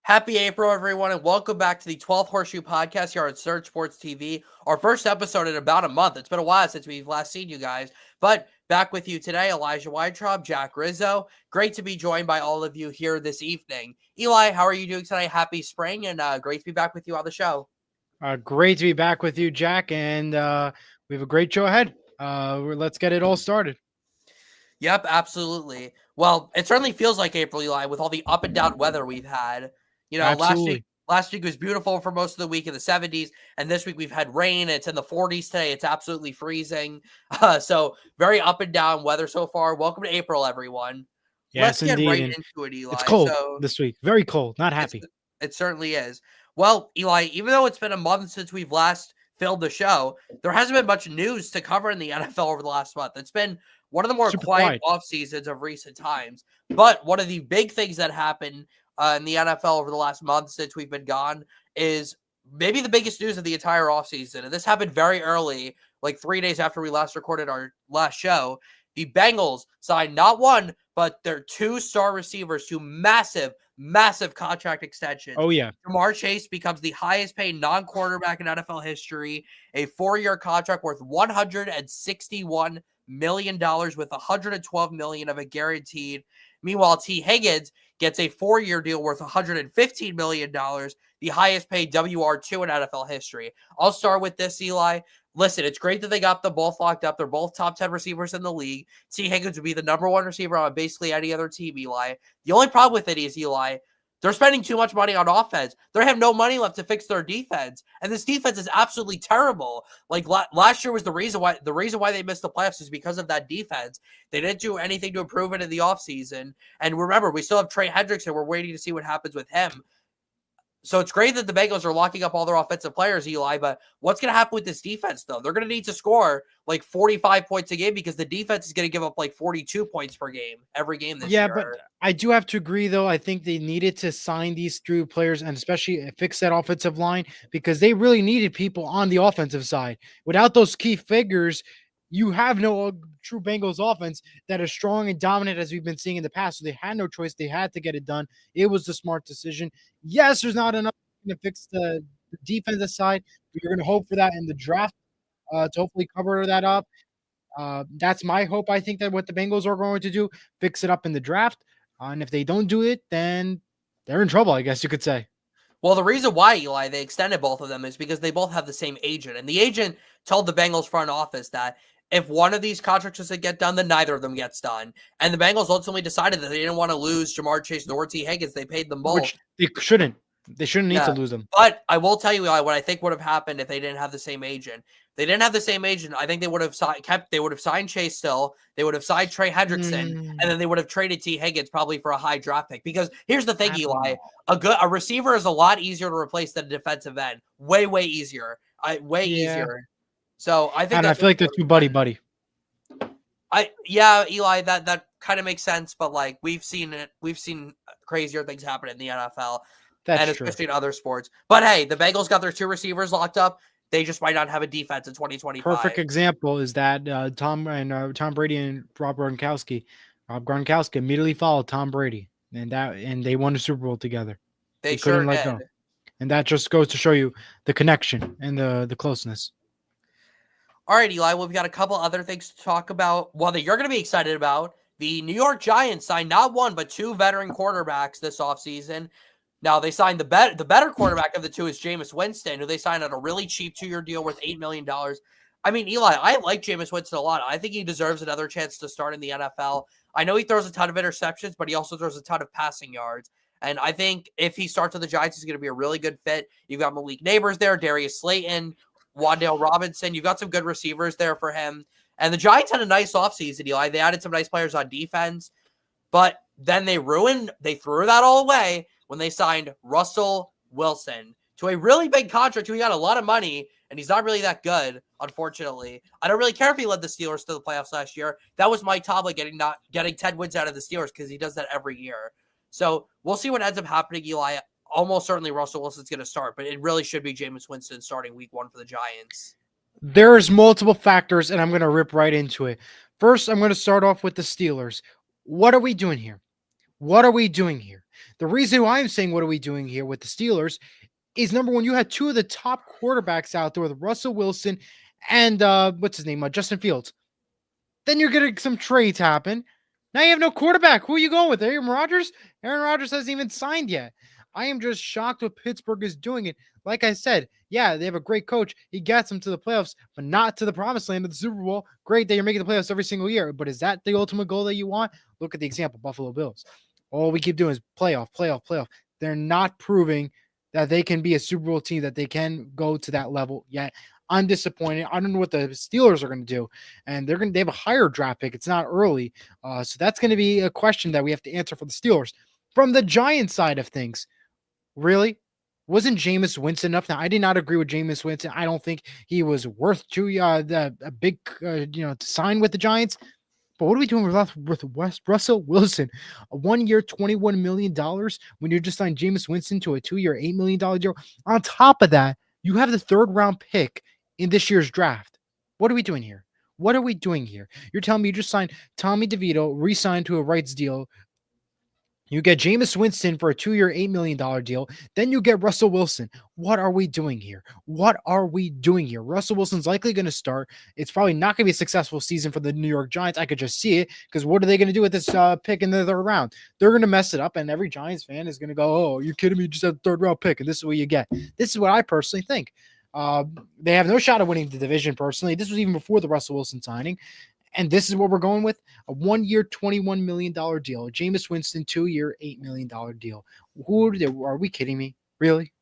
Happy April, everyone, and welcome back to the 12th Horseshoe podcast here on Surge Sports TV. Our first episode in about a month. It's been a while since we've last seen you guys, but back with you today, Elijah Weintraub, Jack Rizzo. Great to be joined by all of you here this evening. Eli, how are you doing today? Happy spring, and great to be back with you on the show. Great to be back with you, Jack, and we have a great show ahead. Let's get it all started. Yep, absolutely. Well, it certainly feels like April, Eli, with all the up and down weather we've had. You know, last week was beautiful for most of the week in the 70s, and this week we've had rain. It's in the 40s today. It's absolutely freezing. So very up and down weather so far. Welcome to April, everyone. Yes, Let's indeed. get right into it, Eli. It's cold this week. Very cold. Not happy. It certainly is. Well, Eli, even though it's been a month since we've last filmed the show, there hasn't been much news to cover in the NFL over the last month. It's been one of the more quiet off seasons of recent times. But one of the big things that happened in the NFL over the last month since we've been gone is maybe the biggest news of the entire offseason. And this happened very early, like 3 days after we last recorded our last show. The Bengals signed not one, but their two star receivers to massive contract extensions. Oh, yeah. Jamar Chase becomes the highest paid non-quarterback in NFL history, a 4-year contract worth $161 million with $112 million of it guaranteed. Meanwhile, T. Higgins gets a 4-year deal worth $115 million, the highest paid WR2 in NFL history. I'll start with this, Eli. Listen, it's great that they got them both locked up. They're both top 10 receivers in the league. T. Higgins would be the number one receiver on basically any other team, Eli. The only problem with it is, Eli, they're spending too much money on offense. They have no money left to fix their defense, and this defense is absolutely terrible. Like last year was the reason why they missed the playoffs is because of that defense. They didn't do anything to improve it in the offseason. And remember, we still have Trey Hendrickson. We're waiting to see what happens with him. So it's great that the Bengals are locking up all their offensive players, Eli, but what's going to happen with this defense, though? They're going to need to score like 45 points a game because the defense is going to give up like 42 points per game every game this year. Yeah, but I do have to agree, though. I think they needed to sign these three players and especially fix that offensive line because they really needed people on the offensive side. Without those key figures, you have no true Bengals offense that is strong and dominant as we've been seeing in the past. So they had no choice. They had to get it done. It was the smart decision. Yes, there's not enough to fix the defensive side, but you're going to hope for that in the draft to hopefully cover that up. That's my hope. I think that what the Bengals are going to do, fix it up in the draft. And if they don't do it, then they're in trouble, I guess you could say. Well, the reason why, Eli, they extended both of them is because they both have the same agent. And the agent told the Bengals front office that if one of these contracts doesn't get done, then neither of them gets done. And the Bengals ultimately decided that they didn't want to lose Jamar Chase nor T. Higgins. They paid them both. Which they shouldn't. They shouldn't need to lose them. But I will tell you, Eli, what I think would have happened if they didn't have the same agent. They didn't have the same agent. I think they would have signed Chase still. They would have signed Trey Hendrickson, and then they would have traded T. Higgins probably for a high draft pick. Because here's the thing, Eli, a receiver is a lot easier to replace than a defensive end. Way easier. Easier. So I think I feel like they're too buddy. Eli, that kind of makes sense, but like we've seen crazier things happen in the NFL. That's especially in other sports. But hey, the Bengals got their two receivers locked up. They just might not have a defense in 2025. Perfect example is that Tom Brady and Rob Gronkowski immediately followed Tom Brady, and they won the Super Bowl together. They sure did. Go. And that just goes to show you the connection and the closeness. All right, Eli, we've got a couple other things to talk about. One that you're going to be excited about. The New York Giants signed not one, but two veteran quarterbacks this offseason. Now, they signed the better quarterback of the two is Jameis Winston, who they signed on a really cheap 2-year deal worth $8 million. I mean, Eli, I like Jameis Winston a lot. I think he deserves another chance to start in the NFL. I know he throws a ton of interceptions, but he also throws a ton of passing yards. And I think if he starts with the Giants, he's going to be a really good fit. You've got Malik Neighbors there, Darius Slayton, Wan'Dale Robinson. You've got some good receivers there for him. And the Giants had a nice offseason, Eli. They added some nice players on defense. But Then they threw that all away when they signed Russell Wilson to a really big contract. He got a lot of money, and he's not really that good, unfortunately. I don't really care if he led the Steelers to the playoffs last year. That was Mike Tomlin getting 10 wins out of the Steelers because he does that every year. So we'll see what ends up happening, Eli. Almost certainly Russell Wilson's going to start, but it really should be Jameis Winston starting week 1 for the Giants. There's multiple factors, and I'm going to rip right into it. First, I'm going to start off with the Steelers. What are we doing here? What are we doing here? The reason why I'm saying what are we doing here with the Steelers is, number one, you had two of the top quarterbacks out there with Russell Wilson and what's his name, Justin Fields. Then you're getting some trades happen. Now you have no quarterback. Who are you going with? Aaron Rodgers? Aaron Rodgers hasn't even signed yet. I am just shocked what Pittsburgh is doing it. Like I said, yeah, they have a great coach. He gets them to the playoffs, but not to the promised land of the Super Bowl. Great that you're making the playoffs every single year, but is that the ultimate goal that you want? Look at the example, Buffalo Bills. All we keep doing is playoff, playoff, playoff. They're not proving that they can be a Super Bowl team, that they can go to that level yet. I'm disappointed. I don't know what the Steelers are going to do, and they have a higher draft pick. It's not early, so that's going to be a question that we have to answer for the Steelers. From the Giants side of things, really, wasn't Jameis Winston enough? Now, I did not agree with Jameis Winston. I don't think he was worth a big to sign with the Giants. But what are we doing with Russell Wilson? A 1 year, $21 million when you just signed Jameis Winston to a 2 year, $8 million deal. On top of that, you have the 3rd round pick in this year's draft. What are we doing here? What are we doing here? You're telling me you just signed Tommy DeVito, re-signed to a rights deal. You get Jameis Winston for a 2 year, $8 million deal. Then you get Russell Wilson. What are we doing here? What are we doing here? Russell Wilson's likely going to start. It's probably not going to be a successful season for the New York Giants. I could just see it, because what are they going to do with this pick in the 3rd round? They're going to mess it up, and every Giants fan is going to go, "Oh, you're kidding me? You just had a 3rd round pick, and this is what you get." This is what I personally think. They have no shot of winning the division personally. This was even before the Russell Wilson signing. And this is what we're going with: a 1 year, $21 million deal. Jameis Winston, 2 year, $8 million deal. Are we kidding me? Really?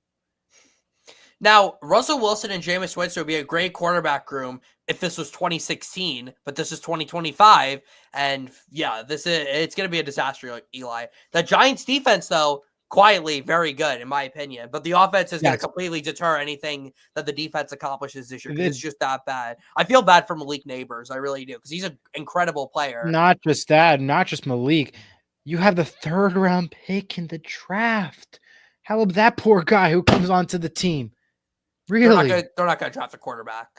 Now, Russell Wilson and Jameis Winston would be a great quarterback room if this was 2016, but this is 2025. And yeah, it's going to be a disaster, Eli. The Giants defense, though, quietly very good, in my opinion. But the offense is going to completely deter anything that the defense accomplishes this year, because it's just that bad. I feel bad for Malik Neighbors. I really do, because he's an incredible player. Not just that, not just Malik. You have the 3rd round pick in the draft. How about that poor guy who comes onto the team? Really? They're not going to draft a quarterback.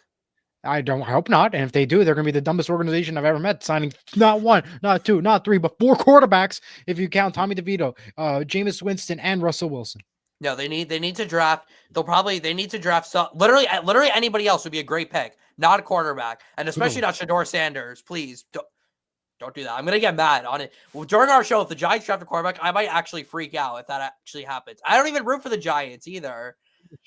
I hope not. And if they do, they're going to be the dumbest organization I've ever met, signing not 1, not 2, not 3, but 4 quarterbacks, if you count Tommy DeVito, Jameis Winston, and Russell Wilson. No, they need to draft. They need to draft literally anybody else would be a great pick, not a quarterback, and especially not Shedeur Sanders. Please don't do that. I'm gonna get mad on it. Well, during our show, if the Giants draft a quarterback, I might actually freak out if that actually happens. I don't even root for the Giants either.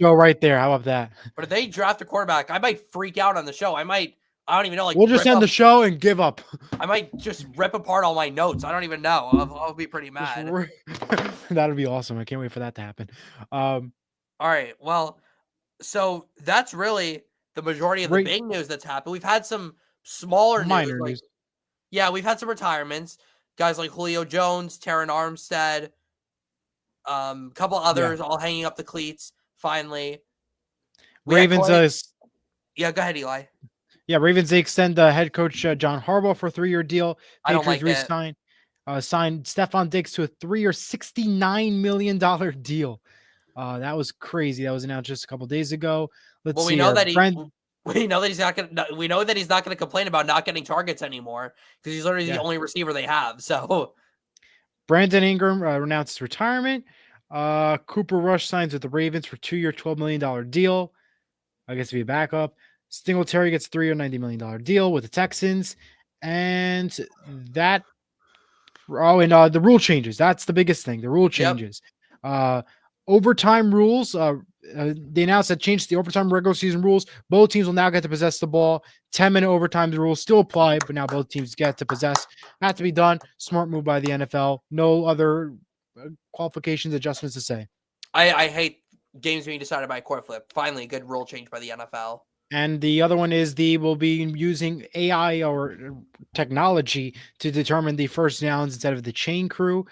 Show right there. How about that? But if they draft a quarterback, I might freak out on the show. I don't even know. Like, we'll just end the show and give up. I might just rip apart all my notes. I don't even know. I'll be pretty mad. That'd be awesome. I can't wait for that to happen. All right. Well, so that's really the majority of the big news that's happened. We've had some smaller news. Yeah, we've had some retirements. Guys like Julio Jones, Terran Armstead, a couple others all hanging up the cleats. Finally, Ravens. Yeah, go ahead, Eli. Yeah, Ravens, they extend head coach John Harbaugh for a 3 year deal. I don't like that. Signed Stephon Diggs to a 3 year, $69 million deal. That was crazy. That was announced just a couple days ago. We know that he's not going to. We know that he's not going to complain about not getting targets anymore, because he's literally the only receiver they have. So, Brandon Ingram announced retirement. Cooper Rush signs with the Ravens for 2 year, $12 million deal. I guess to be a backup. Singletary gets a 3 year, $90 million deal with the Texans. And that. Oh, and the rule changes. That's the biggest thing. The rule changes. Overtime rules. They announced that changed the overtime regular season rules. Both teams will now get to possess the ball. 10-minute overtime rules still apply, but now both teams get to possess. Have to be done. Smart move by the NFL. No other qualifications, adjustments to say. I hate games being decided by a court flip. Finally, a good rule change by the NFL. And the other one is we'll be using AI or technology to determine the first downs instead of the chain crew.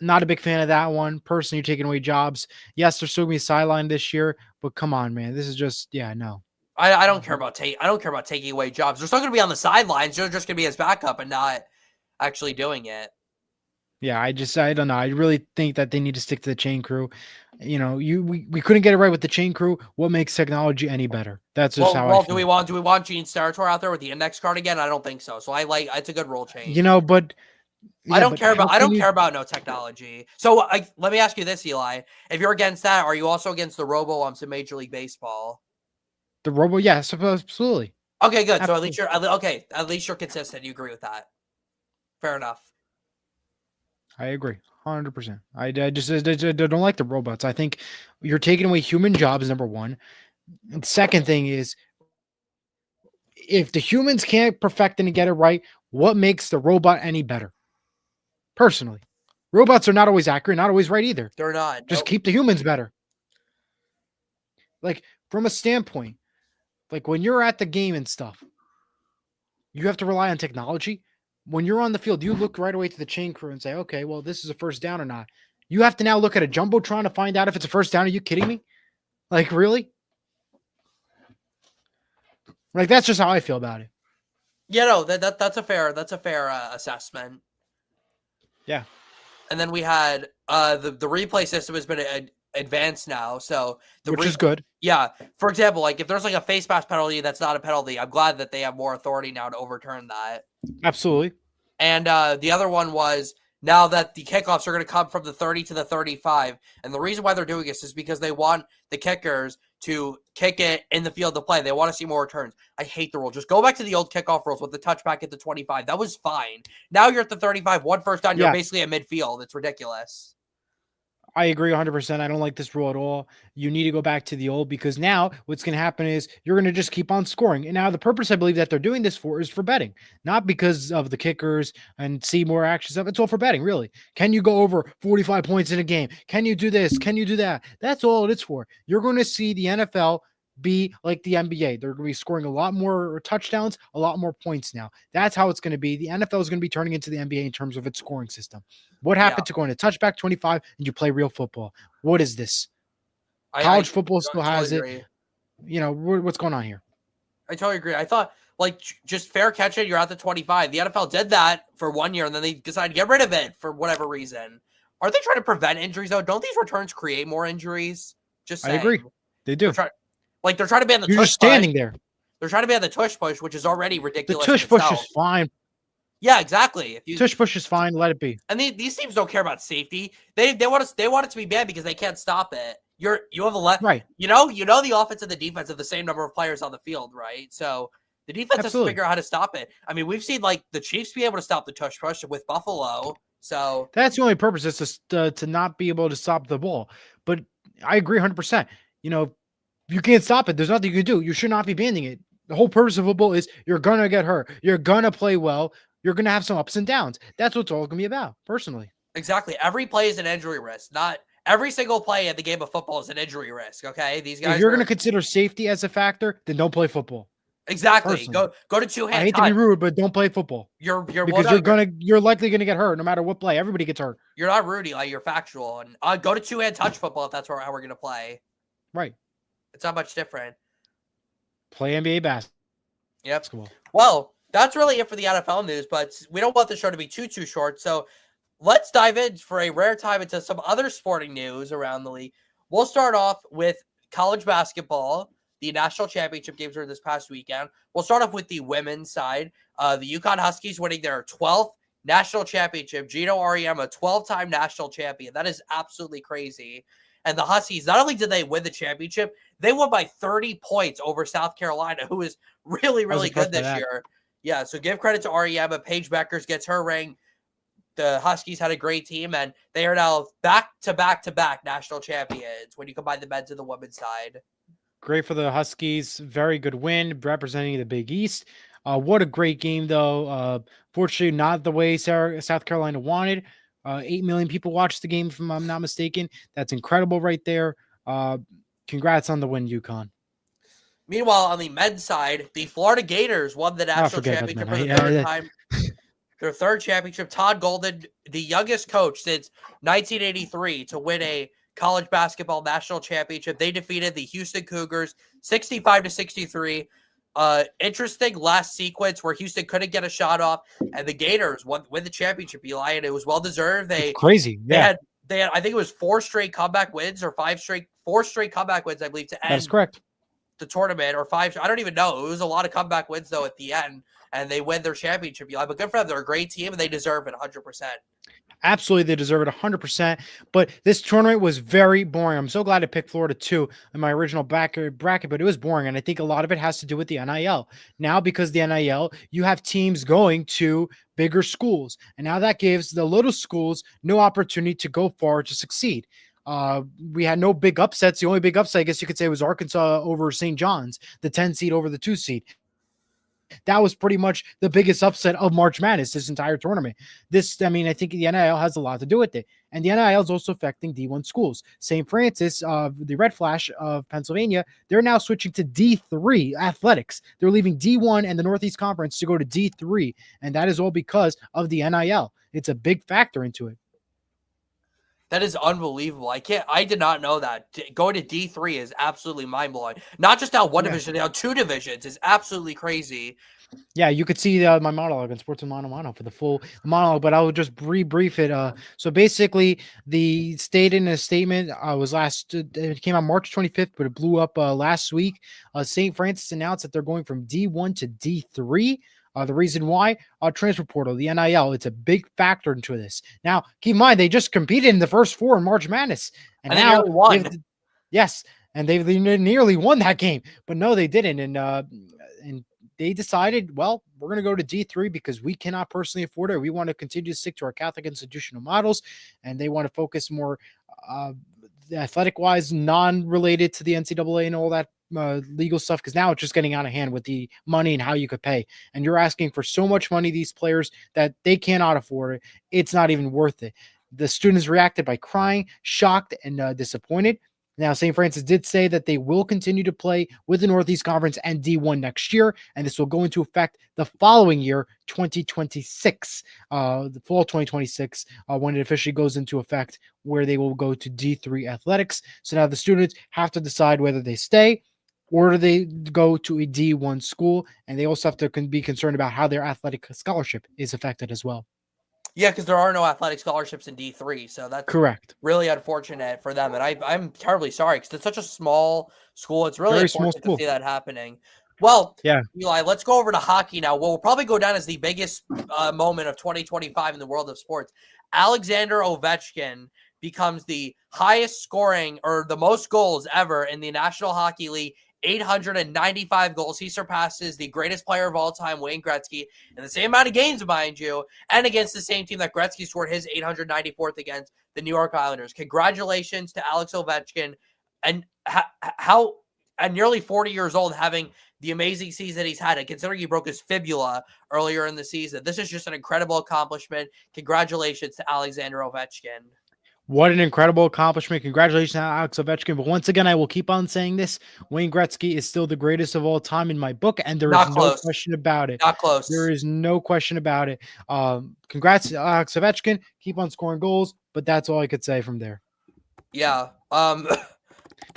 Not a big fan of that one. Personally, you're taking away jobs. Yes, there's still gonna be a sideline this year, but come on, man. This is just no. I don't care about I don't care about taking away jobs. They're still going to be on the sidelines. They're just going to be his backup and not actually doing it. Yeah, I don't know. I really think that they need to stick to the chain crew. We couldn't get it right with the chain crew. What makes technology any better? That's just how I Do we feel. want Gene's territory out there with the index card again? I don't think so. So it's a good rule change. But yeah, but how I can don't you care about no technology. So let me ask you this, Eli. If you're against that, are you also against the robo umps in Major League Baseball? the robo? Yes, absolutely. Okay, good. So Absolutely. okay. At least you're consistent. You agree with that. Fair enough. I agree, 100%. I don't like the robots. I think you're taking away human jobs. Number one, and second thing is if the humans can't perfect and get it right, what makes the robot any better? Personally, robots are not always accurate, not always right either. They're not. Just Nope. keep the humans better. Like from a standpoint, like when you're at the game and stuff, you have to rely on technology. When you're on the field, you look right away to the chain crew and say, okay, well, this is a first down or not. You have to now look at a jumbotron to find out if it's a first down. Are you kidding me? Like, really? Like, that's just how I feel about it. Yeah, no, that's a fair assessment. Yeah. And then we had the replay system has been advanced now, so Which is good. Yeah, for example, like if there's like a face mask penalty that's not a penalty, I'm glad that they have more authority now to overturn that. Absolutely. And the other one was now that the kickoffs are going to come from the 30 to the 35. And the reason why they're doing this is because they want the kickers to kick it in the field of play. They want to see more returns. I hate the rule. Just go back to the old kickoff rules with the touchback at the 25. That was fine. Now you're at the 35, one first down. You're Yeah. basically at midfield. It's ridiculous. I agree 100%. I don't like this rule at all. You need to go back to the old because now what's going to happen is you're going to just keep on scoring. And now the purpose I believe that they're doing this for is for betting, not because of the kickers and see more action stuff. It's all for betting, really. Can you go over 45 points in a game? Can you do this? Can you do that? That's all it's for. You're going to see the NFL be like the NBA. They're going to be scoring a lot more touchdowns, a lot more points now. That's how it's going to be. The NFL is going to be turning into the NBA in terms of its scoring system. What Yeah. happened to going to touchback 25 and you play real football? What is this? I College football still totally has it. agree. What's going on here? I totally agree. I thought like just fair catch it. You're at the 25. The NFL did that for 1 year and then they decided to get rid of it for whatever reason. Are they trying to prevent injuries though? Don't these returns create more injuries? Just saying. I agree. They do. They're trying to ban the You're tush just standing push. there. They're trying to ban the tush push, which is already The ridiculous. tush push is fine. Yeah, exactly. Tush push is fine. Let it be. And these teams don't care about safety. They want it to be banned because they can't stop it. You have a Right. You know the offense and the defense have the same number of players on the field, right? So the defense has to figure out how to stop it. I mean, we've seen like the Chiefs be able to stop the tush push with Buffalo. So that's the only purpose is to not be able to stop the ball. But I agree 100%. You can't stop it. There's nothing you can do. You should not be banning it. The whole purpose of football is you're going to get hurt. You're going to play well. You're going to have some ups and downs. That's what it's all going to be about, personally. Exactly. Every play is an injury risk. Not every single play in the game of football is an injury risk, okay? These guys If you're going to consider safety as a factor, then don't play football. Exactly. Personally. Go to two-hand I hate to be rude, but don't play football. Because you're likely going to get hurt no matter what play. Everybody gets hurt. You're not Rudy, like you're factual. And go to two-hand touch football if that's how we're going to play. Right. It's not much different. Play NBA basketball. Yep. Well, that's really it for the NFL news, but we don't want the show to be too short. So let's dive in for a rare time into some other sporting news around the league. We'll start off with college basketball. The national championship games were this past weekend. We'll start off with the women's side. The UConn Huskies winning their 12th national championship. Gino Auriemma, 12-time national champion. That is absolutely crazy. And the Huskies, not only did they win the championship, they won by 30 points over South Carolina, who is really, really good this year. Yeah, so give credit to Auriemma. Paige Beckers gets her ring. The Huskies had a great team, and they are now back-to-back national champions when you combine the men's and the women's side. Great for the Huskies. Very good win, representing the Big East. What a great game, though. Fortunately, not the way South Carolina wanted. 8 million people watched the game, if I'm not mistaken. That's incredible right there. Congrats on the win, UConn. Meanwhile, on the men's side, the Florida Gators won the I national forget about the championship for men. the third time. Their third championship. Todd Golden, the youngest coach since 1983 to win a college basketball national championship. They defeated the Houston Cougars 65-63. Interesting last sequence where Houston couldn't get a shot off, and the Gators win the championship, Eli, and it was well deserved. It's crazy. Yeah, They had I think it was four straight comeback wins or four straight comeback wins, I believe, to that is end correct. the tournament, or five. I don't even know. It was a lot of comeback wins though at the end, and they win their championship. But good for them. They're a great team, and they deserve it 100%. Absolutely, they deserve it 100%. But this tournament was very boring. I'm so glad I picked Florida 2 in my original bracket, but it was boring. And I think a lot of it has to do with the NIL. Now, because the NIL, you have teams going to bigger schools. And now that gives the little schools no opportunity to go far to succeed. We had no big upsets. The only big upset, I guess you could say, was Arkansas over St. John's, the 10 seed over the 2 seed. That was pretty much the biggest upset of March Madness this entire tournament. I think the NIL has a lot to do with it. And the NIL is also affecting D1 schools. St. Francis, the Red Flash of Pennsylvania, they're now switching to D3 athletics. They're leaving D1 and the Northeast Conference to go to D3. And that is all because of the NIL. It's a big factor into it. That is unbelievable. I did not know that. Going to D3 is absolutely mind-blowing. Not just now one division, now two divisions is absolutely crazy. Yeah, you could see my monologue on Sports and Mano for the full monologue, but I will just brief it. So basically, the state in a statement it came out March 25th, but it blew up last week. St. Francis announced that they're going from D1 to D3. The reason why, transfer portal, the NIL, it's a big factor into this. Now, keep in mind, they just competed in the first four in March Madness, and now they won. Yes, and they nearly won that game, but no, they didn't, and they decided, well, we're going to go to D3 because we cannot personally afford it. We want to continue to stick to our Catholic institutional models, and they want to focus more athletic-wise, non-related to the NCAA and all that legal stuff, because now it's just getting out of hand with the money and how you could pay. And you're asking for so much money, these players, that they cannot afford it. It's not even worth it. The students reacted by crying, shocked, and disappointed. Now, St. Francis did say that they will continue to play with the Northeast Conference and D1 next year, and this will go into effect the following year, 2026, the fall 2026, when it officially goes into effect, where they will go to D3 athletics. So now the students have to decide whether they stay or do they go to a D1 school, and they also have to be concerned about how their athletic scholarship is affected as well. Yeah, because there are no athletic scholarships in D3, so that's correct. Really unfortunate for them, and I'm terribly sorry because it's such a small school. It's really unfortunate to see that happening. Well, yeah, Eli, let's go over to hockey now. What will probably go down as the biggest moment of 2025 in the world of sports. Alexander Ovechkin becomes the highest scoring or the most goals ever in the National Hockey League. 895 goals. He surpasses the greatest player of all time, Wayne Gretzky, in the same amount of games, mind you, and against the same team that Gretzky scored his 894th against, the New York Islanders. Congratulations to Alex Ovechkin, and how at nearly 40 years old, having the amazing season he's had, and considering he broke his fibula earlier in the season, this is just an incredible accomplishment. Congratulations to Alexander Ovechkin. What an incredible accomplishment. Congratulations to Alex Ovechkin. But once again, I will keep on saying this. Wayne Gretzky is still the greatest of all time in my book, and there is no question about it. Not close. There is no question about it. Congrats to Alex Ovechkin. Keep on scoring goals, but that's all I could say from there. Yeah. The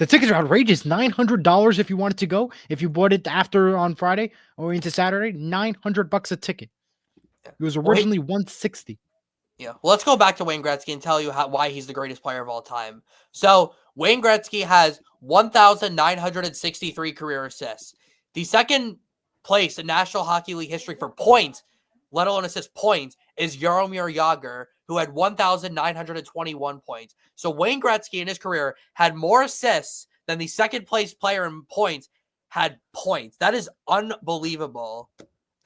tickets are outrageous. $900 if you wanted to go. If you bought it after on Friday or into Saturday, $900 a ticket. It was originally $160. Yeah. Well, let's go back to Wayne Gretzky and tell you why he's the greatest player of all time. So Wayne Gretzky has 1,963 career assists. The second place in National Hockey League history for points, let alone assist points, is Jaromir Jagr, who had 1,921 points. So Wayne Gretzky in his career had more assists than the second place player in points had points. That is unbelievable.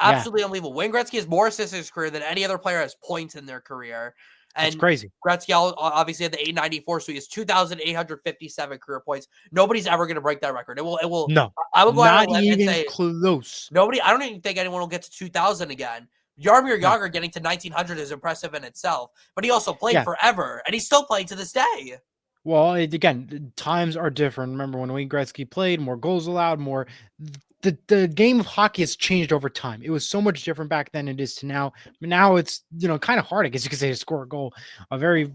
Absolutely unbelievable. Wayne Gretzky has more assists in his career than any other player has points in their career. And that's crazy. Gretzky obviously had the 894, so he has 2,857 career points. Nobody's ever going to break that record. It will. No, I would go out and even say close. Nobody. I don't even think anyone will get to 2,000 again. Jaromir Jagr getting to 1,900 is impressive in itself, but he also played forever, and he's still playing to this day. Well, again, times are different. Remember when Wayne Gretzky played, more goals allowed, more. The game of hockey has changed over time. It was so much different back then it is to now. Now it's kind of hard, I guess you could say, to score a goal. A very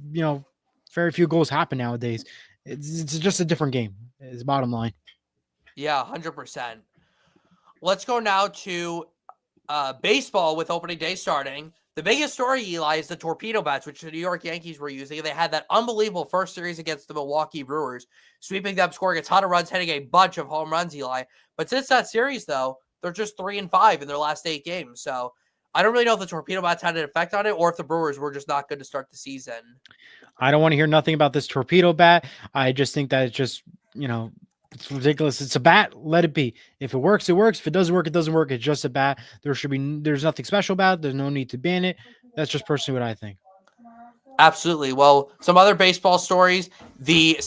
very few goals happen nowadays. It's just a different game. Is bottom line. Yeah, 100%. Let's go now to baseball with opening day starting. The biggest story, Eli, is the torpedo bats, which the New York Yankees were using. They had that unbelievable first series against the Milwaukee Brewers, sweeping them, scoring a ton of runs, hitting a bunch of home runs, Eli. But since that series, though, they're just 3-5 in their last 8 games. So I don't really know if the torpedo bats had an effect on it or if the Brewers were just not good to start the season. I don't want to hear nothing about this torpedo bat. I just think that it's just, it's ridiculous. It's a bat. Let it be. If it works, it works. If it doesn't work, it doesn't work. It's just a bat. There's nothing special about it. There's no need to ban it. That's just personally what I think. Absolutely. Well, some other baseball stories. The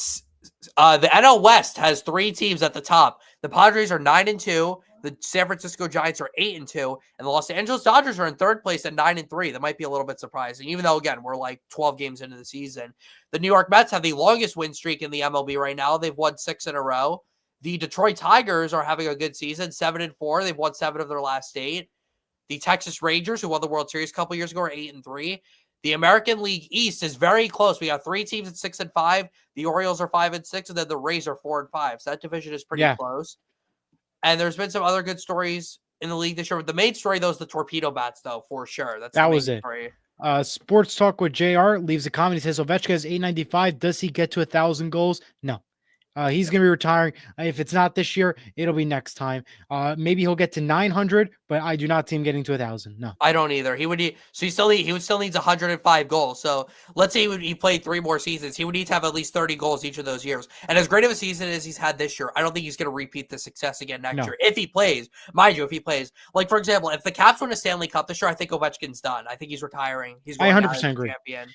NL West has 3 teams at the top. The Padres are 9-2. The San Francisco Giants are 8-2, and the Los Angeles Dodgers are in 3rd place at 9-3. That might be a little bit surprising, even though again we're like 12 games into the season. The New York Mets have the longest win streak in the MLB right now. They've won 6 in a row. The Detroit Tigers are having a good season, 7-4. They've won 7 of their last 8. The Texas Rangers, who won the World Series a couple years ago, are 8-3. The American League East is very close. We got 3 teams at 6-5. The Orioles are 5-6, and then the Rays are 4-5. So that division is pretty close. And there's been some other good stories in the league this year. But the main story, though, is the torpedo bats, though, for sure. That was it. Story. Sports Talk with JR leaves a comment. He says, Ovechkin has 895. Does he get to 1,000 goals? No. He's going to be retiring. If it's not this year, it'll be next time. Maybe he'll get to 900, but I do not see him getting to 1,000. No, I don't either. He would still needs 105 goals. So let's say he played 3 more seasons. He would need to have at least 30 goals each of those years. And as great of a season as he's had this year, I don't think he's going to repeat the success again next year. If he plays, mind you, like for example, if the Caps win a Stanley Cup this year, I think Ovechkin's done. I think he's retiring. He's going 100% agree. Champion.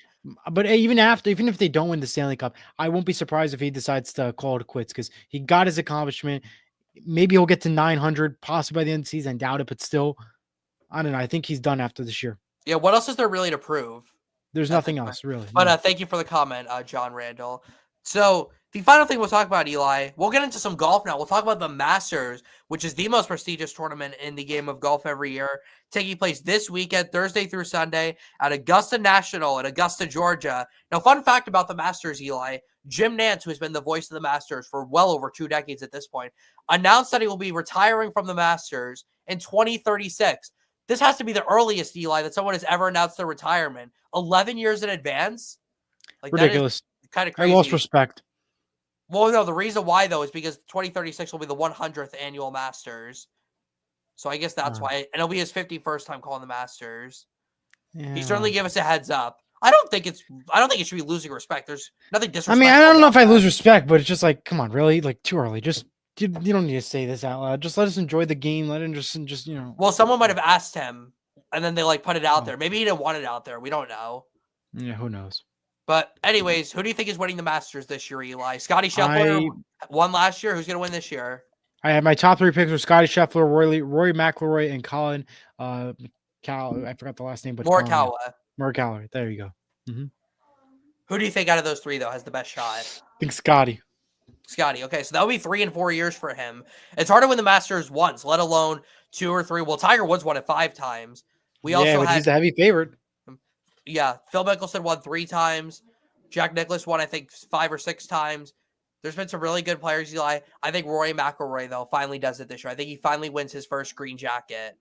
But even if they don't win the Stanley Cup, I won't be surprised if he decides to call it quits because he got his accomplishment. Maybe he'll get to 900 possibly by the end of the season. I doubt it, but still, I don't know. I think he's done after this year. Yeah, what else is there really to prove? There's nothing else, really. But thank you for the comment, John Randall. So the final thing we'll talk about, Eli, we'll get into some golf now. We'll talk about the Masters, which is the most prestigious tournament in the game of golf every year, taking place this weekend, Thursday through Sunday, at Augusta National in Augusta, Georgia. Now, fun fact about the Masters, Eli, Jim Nantz, who has been the voice of the Masters for well over 2 decades at this point, announced that he will be retiring from the Masters in 2036. This has to be the earliest, Eli, that someone has ever announced their retirement. 11 years in advance? Like, ridiculous. Kind of crazy. I lost respect. Well, no, the reason why, though, is because 2036 will be the 100th annual Masters. So I guess that's why. And it'll be his 51st time calling the Masters. Yeah. He certainly gave us a heads up. I don't think it should be losing respect. There's nothing disrespectful. I mean, I don't know if I lose respect, but it's just like, come on, really? Like, too early. Just you don't need to say this out loud. Just let us enjoy the game. Let him just Well, someone might have asked him, and then they put it out there. Maybe he didn't want it out there. We don't know. Yeah, who knows? But anyways, who do you think is winning the Masters this year, Eli? Scotty Scheffler won last year. Who's going to win this year? I had my top 3 picks were Scotty Scheffler, Rory McIlroy, and Colin. I forgot the last name, but Morikawa. There you go. Mm-hmm. Who do you think out of those 3 though has the best shot? I think Scotty. Okay, so that would be 3 and 4 years for him. It's hard to win the Masters once, let alone 2 or 3. Well, Tiger Woods won it 5 times. But he's a heavy favorite. Yeah, Phil Mickelson won 3 times. Jack Nicklaus won, I think, 5 or 6 times. There's been some really good players, Eli. I think Rory McIlroy, though, finally does it this year. I think he finally wins his first green jacket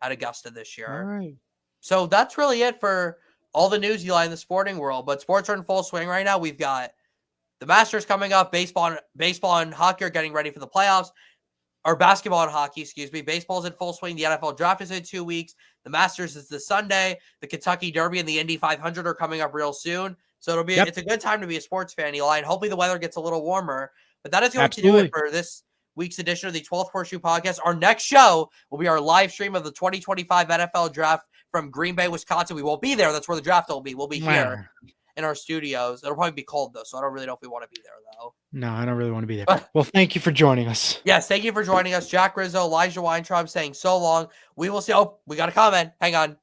at Augusta this year. All right. So that's really it for all the news, Eli, in the sporting world. But sports are in full swing right now. We've got the Masters coming up. Baseball and hockey are getting ready for the playoffs. Or basketball and hockey, excuse me. Baseball's in full swing. The NFL draft is in 2 weeks. The Masters is this Sunday. The Kentucky Derby and the Indy 500 are coming up real soon. So it's a good time to be a sports fan, Eli, and hopefully the weather gets a little warmer. But that is going to do it for this week's edition of the 12th Horseshoe Podcast. Our next show will be our live stream of the 2025 NFL Draft from Green Bay, Wisconsin. We won't be there. That's where the draft will be. We'll be here in our studios. It'll probably be cold, though, so I don't really know if we want to be there, though. No, I don't really want to be there. Well, thank you for joining us. Yes, thank you for joining us. Jack Rizzo, Elijah Weintraub saying so long. We will see. Oh, we got a comment. Hang on.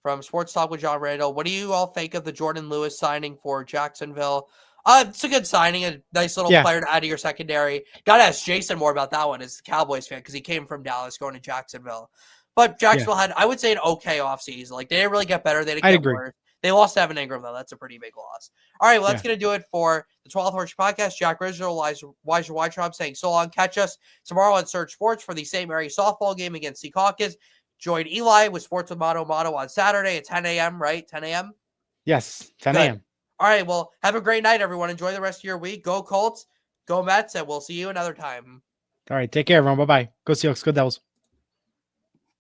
From Sports Talk with John Randall. What do you all think of the Jordan Lewis signing for Jacksonville? It's a good signing, a nice little Yeah. player to add to your secondary. Gotta ask Jason more about that one as a Cowboys fan because he came from Dallas going to Jacksonville. But Yeah. Jacksonville had, I would say, an okay offseason. Like, they didn't really get better. They didn't I'd get agree. worse. They lost Evan Ingram, though. That's a pretty big loss. All right, well, that's Yeah. going to do it for the 12th Horseshoe Podcast. Jack Rizzo, Weiser Weitraub saying so long. Catch us tomorrow on Surge Sports for the St. Mary softball game against Secaucus. Join Eli with Sports with Motto on Saturday at 10 a.m., right? 10 a.m.? Yes. 10 Good. a.m. All right, well, have a great night, everyone. Enjoy the rest of your week. Go Colts, go Mets, and we'll see you another time. All right. Take care, everyone. Bye-bye. Go Seahawks. Go Devils.